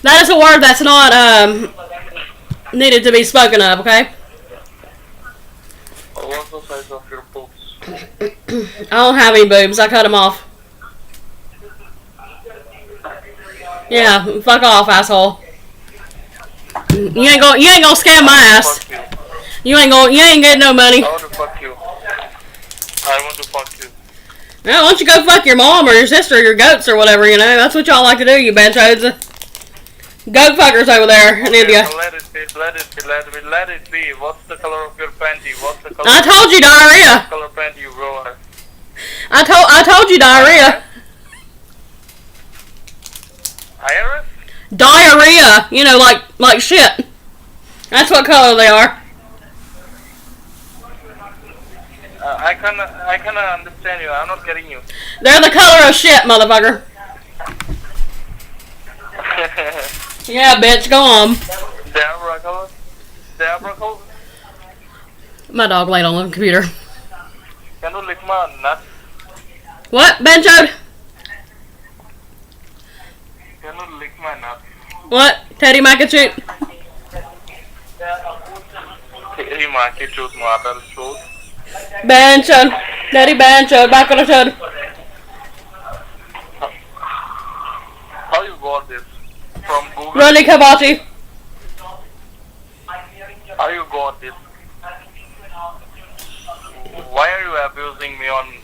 That is a word that's not needed to be spoken of, okay? What's the size of your boobs? I don't have any boobs. I cut them off. Yeah, fuck off, asshole. You ain't gonna scam my ass. You ain't getting no money. I want to fuck you. I want to fuck you. Well, why don't you go fuck your mom or your sister or your goats or whatever, you know? That's what y'all like to do, you benchodes. Goat fuckers over there in India. Let it be. What's the color of your panty? What's the color? I told you diarrhea. Color panty you wear? I told you diarrhea. IRS? Diarrhea. You know, like shit. That's what color they are. I cannot understand you. I'm not getting you. They're the color of shit, motherfucker. Yeah, bitch, go on. They are color? My dog laid on the computer. Can you lick my nut? What, Benchode? Can you lick my nut? What, Teddy Macachoot? Teddy Macachoot, mother shoot. Benchode. Teddy Benchode, back on the shoot. How you got this? From Google? Runny Kabachi. How you got this? Why are you abusing me on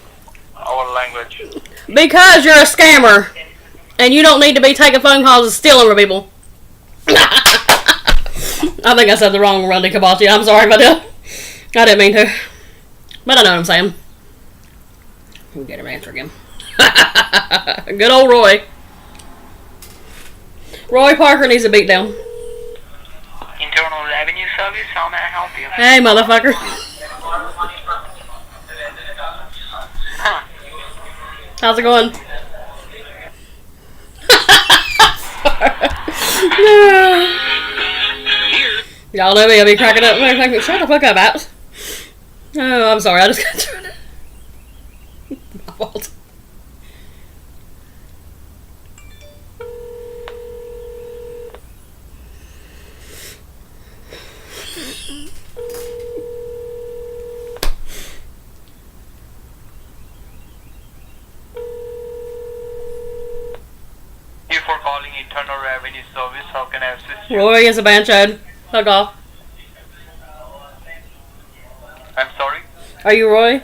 our language? Because you're a scammer. And you don't need to be taking phone calls and stealing from people. I think I said the wrong Runny Kabachi. I'm sorry about that. I didn't mean to. But I know what I'm saying. We'll get him answer again. Good old Roy. Roy Parker needs a beatdown. Internal Revenue Service, how may I help you? Hey, motherfucker. How's it going? Y'all know me, I'll be cracking up. Shut the fuck up, Apps. Oh, I'm sorry, I just got through it. My fault. Thank you for calling Internal Revenue Service. How can I assist you? Roy is a banchad. Fuck off. I'm sorry? Are you Roy?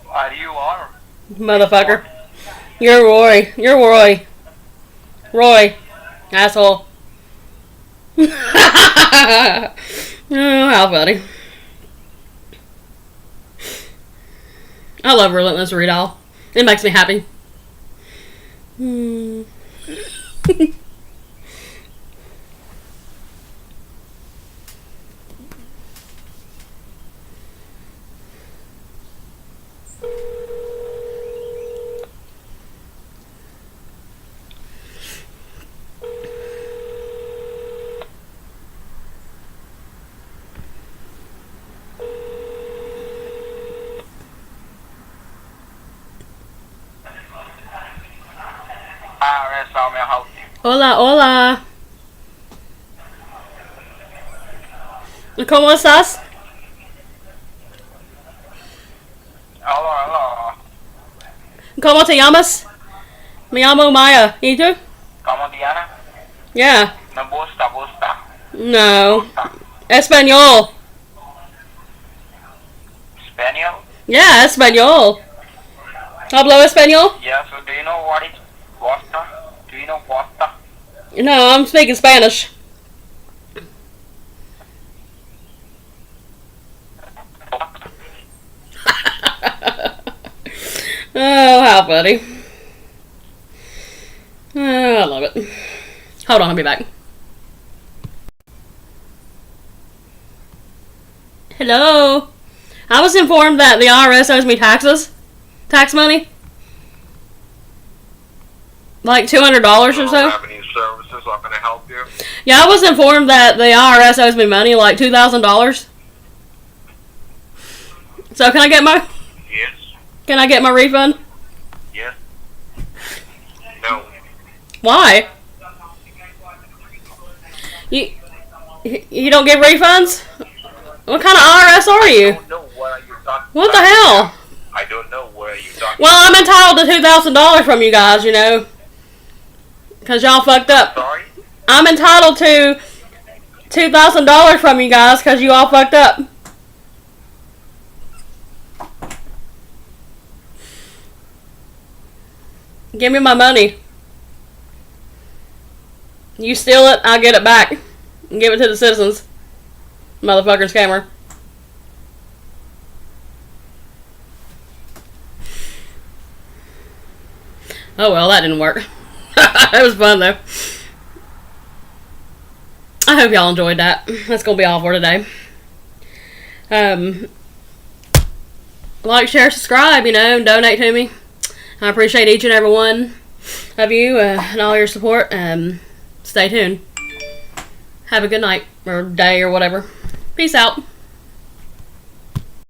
Are you or? Motherfucker. You're Roy. You're Roy. Roy. Asshole. Oh, how funny. I love Relentless Readall. It makes me happy. IRS, how may I help you? Hola, hola. ¿Cómo estás? Hello. ¿Cómo te llamas? Me llamo Maya. ¿Y tú? ¿Cómo Diana? Yeah. Me gusta. No. Español. Spaniel? Yeah, español. ¿Hablo español? Yes, so do you know what is Costa? Do you know Costa? No, I'm speaking Spanish. Oh, how funny. Oh, I love it. Hold on, I'll be back. Hello. I was informed that the IRS owes me tax money. Like $200 or so. Revenue Services, how can I help you? Yeah, I was informed that the IRS owes me money, like $2,000. So can I get my Yes. refund? Yes. Why? You don't give refunds? What kind of IRS are I you? don't know what are you talking What the about. hell? I don't know what are you talking Well, I'm entitled to $2,000 from you guys, you know. Because y'all fucked up. Sorry? I'm entitled to $2,000 from you guys because you all fucked up. Give me my money. You steal it, I'll get it back. And give it to the citizens. Motherfucker scammer. Oh well, that didn't work. It was fun though. I hope y'all enjoyed that. That's gonna be all for today. Like, share, subscribe, you know, donate to me. I appreciate each and every one of you and all your support. Stay tuned. Have a good night or day or whatever. Peace out.